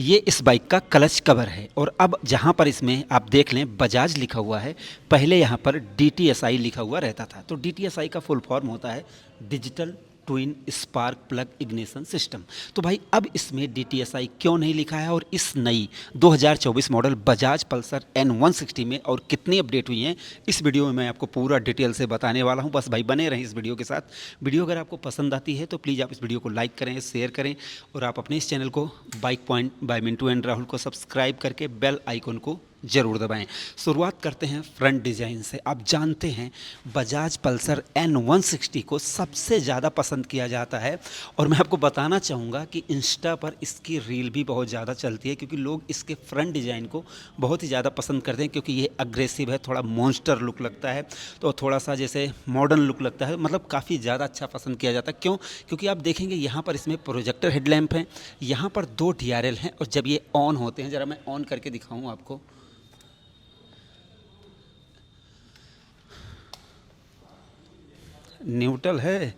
ये इस बाइक का क्लच कवर है और अब जहाँ पर इसमें आप देख लें बजाज लिखा हुआ है, पहले यहाँ पर DTSI लिखा हुआ रहता था। तो DTSI का फुल फॉर्म होता है digital twin spark plug ignition system. तो भाई अब इसमें DTSI क्यों नहीं लिखा है और इस नई 2024 मॉडल बजाज पल्सर N160 में और कितनी अपडेट हुई हैं, इस वीडियो में मैं आपको पूरा डिटेल से बताने वाला हूं। बस भाई बने रहें इस वीडियो के साथ। वीडियो अगर आपको पसंद आती है तो प्लीज़ आप इस वीडियो को लाइक करें, शेयर करें और आप अपने इस चैनल को bike point by Mintu and Rahul को सब्सक्राइब करके बेल आइकन को ज़रूर दबाएं। शुरुआत करते हैं फ्रंट डिज़ाइन से। आप जानते हैं बजाज पल्सर N160 को सबसे ज़्यादा पसंद किया जाता है और मैं आपको बताना चाहूँगा कि इंस्टा पर इसकी रील भी बहुत ज़्यादा चलती है क्योंकि लोग इसके फ्रंट डिज़ाइन को बहुत ही ज़्यादा पसंद करते हैं क्योंकि ये अग्रेसिव है, थोड़ा मॉन्स्टर लुक लगता है, तो थोड़ा सा जैसे मॉडर्न लुक लगता है, मतलब काफ़ी ज़्यादा अच्छा पसंद किया जाता है। क्यों? क्योंकि आप देखेंगे यहाँ पर इसमें प्रोजेक्टर हेडलैम्प हैं, यहाँ पर 2 DRL हैं और जब ये ऑन होते हैं, ज़रा मैं ऑन करके दिखाऊँ आपको, न्यूट्रल है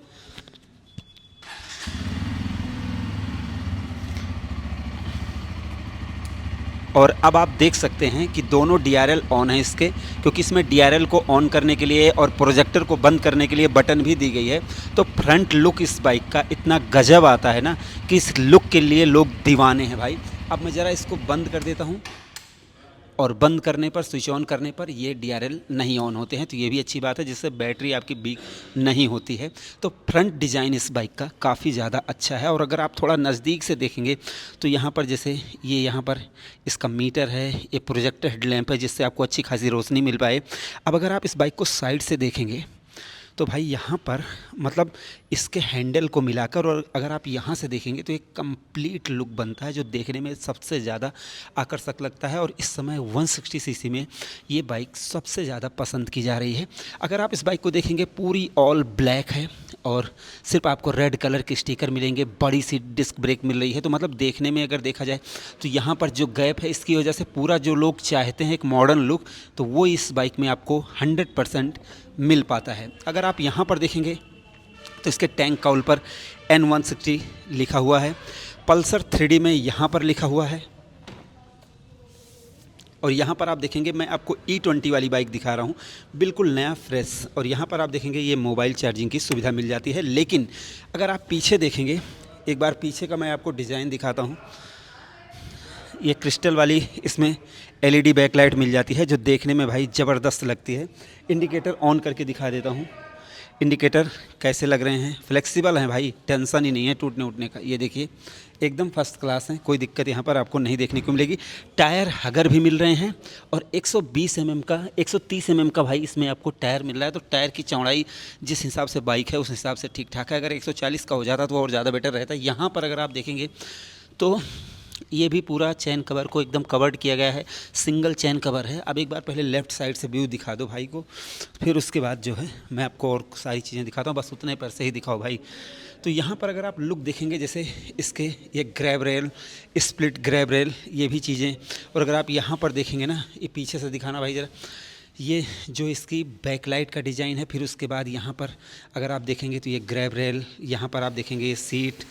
और अब आप देख सकते हैं कि दोनों DRL ऑन है इसके, क्योंकि इसमें DRL को ऑन करने के लिए और प्रोजेक्टर को बंद करने के लिए बटन भी दी गई है। तो फ्रंट लुक इस बाइक का इतना गजब आता है ना कि इस लुक के लिए लोग दीवाने हैं भाई। अब मैं ज़रा इसको बंद कर देता हूँ और बंद करने पर, स्विच ऑन करने पर ये DRL नहीं ऑन होते हैं, तो ये भी अच्छी बात है जिससे बैटरी आपकी वीक नहीं होती है। तो फ्रंट डिज़ाइन इस बाइक का काफ़ी ज़्यादा अच्छा है और अगर आप थोड़ा नज़दीक से देखेंगे तो यहाँ पर जैसे ये यहाँ पर इसका मीटर है, ये प्रोजेक्टर हेडलैम्प है जिससे आपको अच्छी खासी रोशनी मिल पाए। अब अगर आप इस बाइक को साइड से देखेंगे तो भाई यहाँ पर मतलब इसके हैंडल को मिलाकर और अगर आप यहाँ से देखेंगे तो एक कंप्लीट लुक बनता है जो देखने में सबसे ज़्यादा आकर्षक लगता है और इस समय 160 सीसी में ये बाइक सबसे ज़्यादा पसंद की जा रही है। अगर आप इस बाइक को देखेंगे पूरी ऑल ब्लैक है और सिर्फ आपको रेड कलर के स्टिकर मिलेंगे, बड़ी सी डिस्क ब्रेक मिल रही है। तो मतलब देखने में अगर देखा जाए तो यहाँ पर जो गैप है इसकी वजह से पूरा जो लोग चाहते हैं एक मॉडर्न लुक, तो वो इस बाइक में आपको 100% मिल पाता है। अगर आप यहाँ पर देखेंगे तो इसके टैंक काउल पर N160 लिखा हुआ है, पल्सर 3D में यहाँ पर लिखा हुआ है और यहाँ पर आप देखेंगे मैं आपको E20 वाली बाइक दिखा रहा हूँ, बिल्कुल नया फ्रेश। और यहाँ पर आप देखेंगे ये मोबाइल चार्जिंग की सुविधा मिल जाती है। लेकिन अगर आप पीछे देखेंगे, एक बार पीछे का मैं आपको डिज़ाइन दिखाता हूँ, ये क्रिस्टल वाली इसमें LED बैकलाइट मिल जाती है जो देखने में भाई ज़बरदस्त लगती है। इंडिकेटर ऑन करके दिखा देता हूँ, इंडिकेटर कैसे लग रहे हैं, फ्लेक्सिबल हैं भाई, टेंशन ही नहीं है टूटने उटने का। ये देखिए एकदम फर्स्ट क्लास हैं, कोई दिक्कत यहाँ पर आपको नहीं देखने को मिलेगी। टायर हगर भी मिल रहे हैं और 120 mm का 130 mm का भाई इसमें आपको टायर मिल रहा है। तो टायर की चौड़ाई जिस हिसाब से बाइक है उस हिसाब से ठीक ठाक है। अगर 140 का हो जाता तो और ज़्यादा बेटर रहता। यहाँ पर अगर आप देखेंगे तो ये भी पूरा चैन कवर को एकदम कवर्ड किया गया है, सिंगल चैन कवर है। अब एक बार पहले लेफ़्ट साइड से व्यू दिखा दो भाई को, फिर उसके बाद जो है मैं आपको और सारी चीज़ें दिखाता हूँ, बस उतने पर से ही दिखाओ भाई। तो यहाँ पर अगर आप लुक देखेंगे जैसे इसके ये grab rail, split grab rail, ये भी चीज़ें। और अगर आप यहाँ पर देखेंगे ना, ये पीछे से दिखाना भाई ज़रा, ये जो इसकी बैकलाइट का डिज़ाइन है, फिर उसके बाद यहाँ पर अगर आप देखेंगे तो ये ग्रैब रेल, यहाँ पर आप देखेंगे ये सीट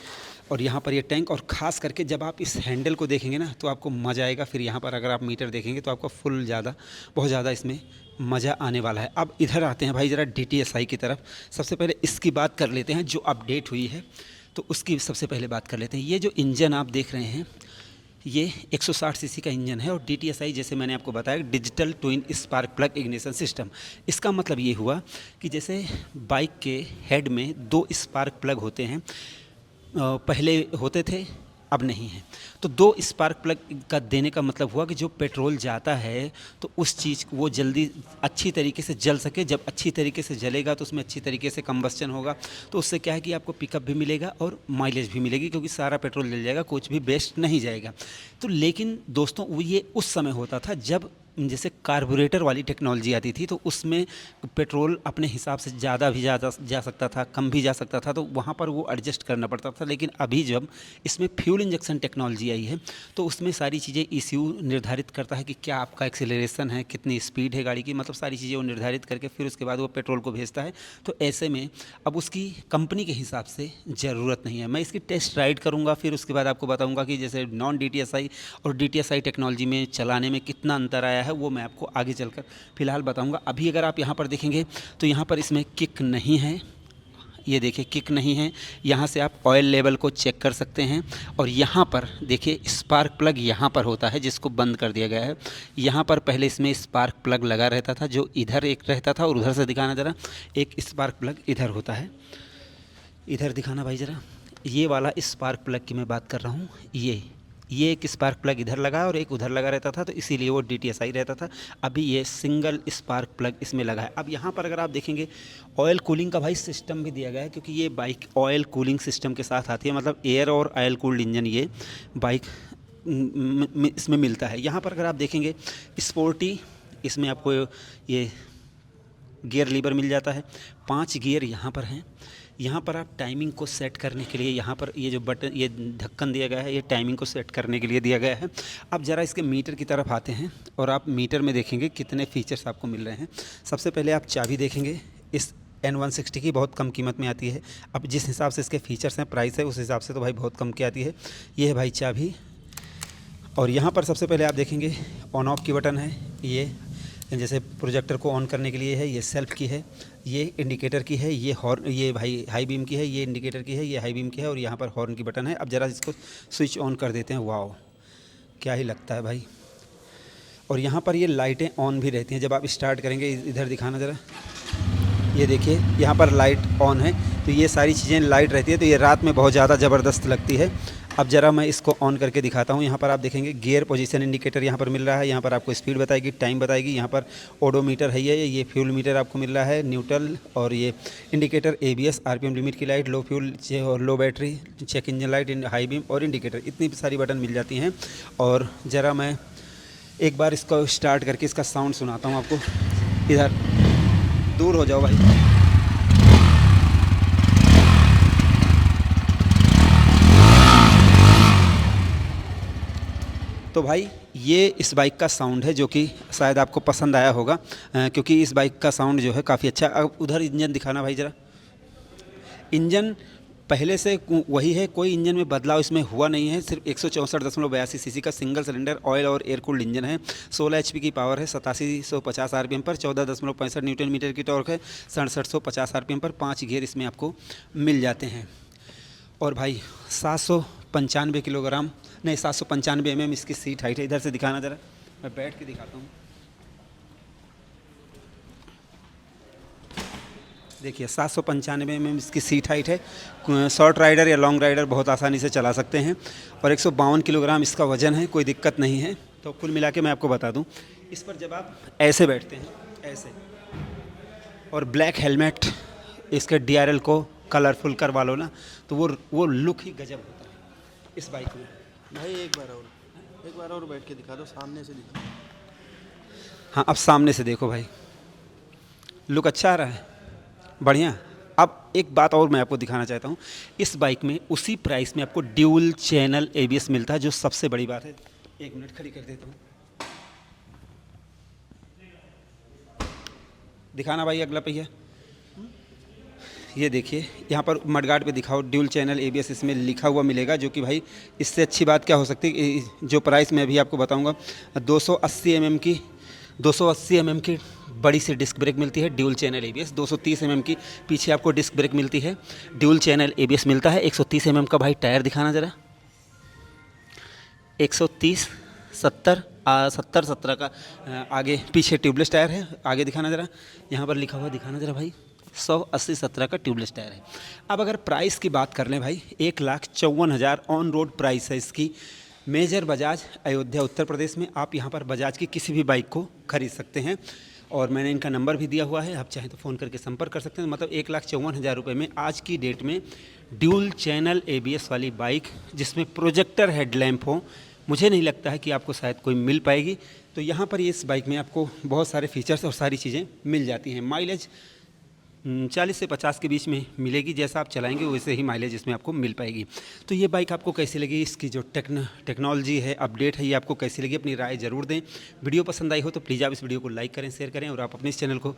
और यहाँ पर ये टैंक। और ख़ास करके जब आप इस हैंडल को देखेंगे ना तो आपको मज़ा आएगा। फिर यहाँ पर अगर आप मीटर देखेंगे तो आपको फुल ज़्यादा बहुत ज़्यादा इसमें मज़ा आने वाला है। अब इधर आते हैं भाई ज़रा DTSI की तरफ। सबसे पहले इसकी बात कर लेते हैं जो अपडेट हुई है, तो उसकी सबसे पहले बात कर लेते हैं। ये जो इंजन आप देख रहे हैं ये 160 सीसी का इंजन है और DTSI जैसे मैंने आपको बताया digital twin spark plug ignition system. इसका मतलब ये हुआ कि जैसे बाइक के हेड में 2 स्पार्क प्लग होते हैं, पहले होते थे अब नहीं है। तो 2 स्पार्क प्लग का देने का मतलब हुआ कि जो पेट्रोल जाता है तो उस चीज़ वो जल्दी अच्छी तरीके से जल सके। जब अच्छी तरीके से जलेगा तो उसमें अच्छी तरीके से कंबस्चन होगा, तो उससे क्या है कि आपको पिकअप भी मिलेगा और माइलेज भी मिलेगी क्योंकि सारा पेट्रोल जल जाएगा, कुछ भी वेस्ट नहीं जाएगा। तो लेकिन दोस्तों वो ये उस समय होता था जब जैसे कार्बोरेटर वाली टेक्नोलॉजी आती थी, तो उसमें पेट्रोल अपने हिसाब से ज़्यादा भी जा सकता था, कम भी जा सकता था, तो वहाँ पर वो एडजस्ट करना पड़ता था। लेकिन अभी जब इसमें फ्यूल इंजेक्शन टेक्नोलॉजी आई है, तो उसमें सारी चीज़ें ECU निर्धारित करता है कि क्या आपका एक्सेलरेशन है, कितनी स्पीड है गाड़ी की, मतलब सारी चीज़ें वो निर्धारित करके फिर उसके बाद वो पेट्रोल को भेजता है। तो ऐसे में अब उसकी कंपनी के हिसाब से ज़रूरत नहीं है। मैं इसकी टेस्ट राइड करूँगा, फिर उसके बाद आपको बताऊँगा कि जैसे नॉन DTSI और DTSI टेक्नोलॉजी में चलाने में कितना अंतर आया है, वो मैं आपको आगे चलकर फ़िलहाल बताऊँगा। अभी अगर आप यहाँ पर देखेंगे तो यहाँ पर इसमें किक नहीं है, ये देखिए किक नहीं है। यहाँ से आप ऑयल लेवल को चेक कर सकते हैं, और यहाँ पर देखिए स्पार्क प्लग यहाँ पर होता है, जिसको बंद कर दिया गया है। यहाँ पर पहले इसमें स्पार्क प्लग लगा रहता था, जो इधर एक रहता था, और उधर से दिखाना ज़रा, एक स्पार्क प्लग इधर होता है, इधर दिखाना भाई ज़रा, ये वाला स्पार्क प्लग की मैं बात कर रहा हूँ। ये एक स्पार्क प्लग इधर लगा और एक उधर लगा रहता था, तो इसीलिए वो DTSI रहता था। अभी ये सिंगल स्पार्क प्लग इसमें लगा है। अब यहाँ पर अगर आप देखेंगे ऑयल कूलिंग का भाई सिस्टम भी दिया गया है, क्योंकि ये बाइक ऑयल कूलिंग सिस्टम के साथ आती है, मतलब एयर और ऑयल कूल्ड इंजन ये बाइक इसमें मिलता है। यहाँ पर अगर आप देखेंगे स्पोर्टी, इसमें आपको ये गियर लीवर मिल जाता है, 5 गियर यहाँ पर हैं। यहाँ पर आप टाइमिंग को सेट करने के लिए, यहाँ पर ये जो बटन, ये ढक्कन दिया गया है, ये टाइमिंग को सेट करने के लिए दिया गया है। अब ज़रा इसके मीटर की तरफ आते हैं, और आप मीटर में देखेंगे कितने फीचर्स आपको मिल रहे हैं। सबसे पहले आप चाबी देखेंगे, इस N160 की बहुत कम कीमत में आती है। अब जिस हिसाब से इसके फीचर्स हैं, प्राइस है, उस हिसाब से तो भाई बहुत कम की आती है। ये है भाई चाबी, और यहाँ पर सबसे पहले आप देखेंगे ऑन ऑफ की बटन है, ये जैसे प्रोजेक्टर को ऑन करने के लिए है, ये सेल्फ की है, ये इंडिकेटर की है, ये हॉर्न, ये भाई हाई बीम की है, ये इंडिकेटर की है, ये हाई बीम की है, और यहाँ पर हॉर्न की बटन है। अब ज़रा इसको स्विच ऑन कर देते हैं, वाओ क्या ही लगता है भाई। और यहाँ पर ये लाइटें ऑन भी रहती हैं जब आप स्टार्ट करेंगे। इधर दिखाना ज़रा, ये देखिए यहाँ पर लाइट ऑन है, तो ये सारी चीज़ें लाइट रहती है, तो ये रात में बहुत ज़्यादा ज़बरदस्त लगती है। अब ज़रा मैं इसको ऑन करके दिखाता हूँ। यहाँ पर आप देखेंगे गियर पोजीशन इंडिकेटर यहाँ पर मिल रहा है, यहाँ पर आपको स्पीड बताएगी, टाइम बताएगी, यहाँ पर ओडोमीटर है, ये फ्यूल मीटर आपको मिल रहा है, न्यूट्रल, और ये इंडिकेटर ABS, RPM लिमिट की लाइट, लो फ्यूल और low battery, check engine light, high beam और इंडिकेटर, इतनी सारी बटन मिल जाती हैं। और ज़रा मैं एक बार इसको स्टार्ट करके इसका साउंड सुनाता हूँ आपको। इधर दूर हो जाओ भाई। तो भाई ये इस बाइक का साउंड है, जो कि शायद आपको पसंद आया होगा, क्योंकि इस बाइक का साउंड जो है काफ़ी अच्छा। अब उधर इंजन दिखाना भाई ज़रा। इंजन पहले से वही है, कोई इंजन में बदलाव इसमें हुआ नहीं है। सिर्फ 164.82 सीसी का सिंगल सिलेंडर ऑयल और एयर कूल्ड इंजन है। 16 HP की पावर है, 8750 RPM पर, 14.65 न्यूटन मीटर की टॉर्क है, 6750 RPM पर, 5 गियर इसमें आपको मिल जाते हैं। और भाई 795 किलोग्राम नहीं 795 mm इसकी सीट हाइट है। इधर से दिखाना ज़रा, मैं बैठ के दिखाता हूँ। देखिए 795 mm इसकी सीट हाइट है। शॉर्ट राइडर या लॉन्ग राइडर बहुत आसानी से चला सकते हैं, और 152 किलोग्राम इसका वज़न है, कोई दिक्कत नहीं है। तो कुल मिला के मैं आपको बता दूं, इस पर जब आप ऐसे बैठते हैं, ऐसे, और ब्लैक हेलमेट इसके DRL को कलरफुल करवा लो ना, तो वो लुक ही गजब होता है इस बाइक में। भाई एक बार और बैठ के दिखा दो, सामने से दिखा। हाँ अब सामने से देखो भाई, लुक अच्छा आ रहा है, बढ़िया। अब एक बात और मैं आपको दिखाना चाहता हूँ, इस बाइक में उसी प्राइस में आपको ड्यूल चैनल ABS मिलता है, जो सबसे बड़ी बात है। 1 मिनट खड़ी कर देता हूँ, दिखाना भाई अगला पहिया। ये देखिए यहाँ पर मडगार्ड पे दिखाओ, ड्यूल चैनल ABS इसमें लिखा हुआ मिलेगा, जो कि भाई इससे अच्छी बात क्या हो सकती है। जो प्राइस मैं अभी आपको बताऊँगा, 280 mm की बड़ी सी डिस्क ब्रेक मिलती है, ड्यूल चैनल ABS। 230 mm की पीछे आपको डिस्क ब्रेक मिलती है, ड्यूल चैनल ABS मिलता है। 130 mm का भाई टायर दिखाना ज़रा, 130 70 70 का आगे पीछे ट्यूबलेस टायर है। आगे दिखाना ज़रा, यहाँ पर लिखा हुआ दिखाना ज़रा भाई, 180 70 का ट्यूबलेस टायर है। अब अगर प्राइस की बात कर लें भाई, 1,54,000 ऑन रोड प्राइस है इसकी। मेजर बजाज, अयोध्या उत्तर प्रदेश में आप यहाँ पर बजाज की किसी भी बाइक को खरीद सकते हैं, और मैंने इनका नंबर भी दिया हुआ है, आप चाहें तो फ़ोन करके संपर्क कर सकते हैं। मतलब 1,54,000 रुपये में आज की डेट में ड्यूल चैनल ABS वाली बाइक जिसमें प्रोजेक्टर हेडलैम्प हो, मुझे नहीं लगता है कि आपको शायद कोई मिल पाएगी। तो यहाँ पर इस बाइक में आपको बहुत सारे फीचर्स और सारी चीज़ें मिल जाती हैं। माइलेज 40 से 50 के बीच में मिलेगी, जैसा आप चलाएंगे वैसे ही माइलेज इसमें आपको मिल पाएगी। तो ये बाइक आपको कैसी लगी, इसकी जो टेक्नोलॉजी है, अपडेट है, ये आपको कैसी लगी, अपनी राय ज़रूर दें। वीडियो पसंद आई हो तो प्लीज़ आप इस वीडियो को लाइक करें, शेयर करें, और आप अपने इस चैनल को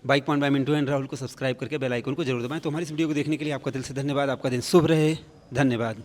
bike point by Mintu and Rahul को सब्सक्राइब करके बेल आइकन को जरूर दबाएं। तो हमारी इस वीडियो को देखने के लिए आपका दिल से धन्यवाद। आपका दिन शुभ रहे। धन्यवाद।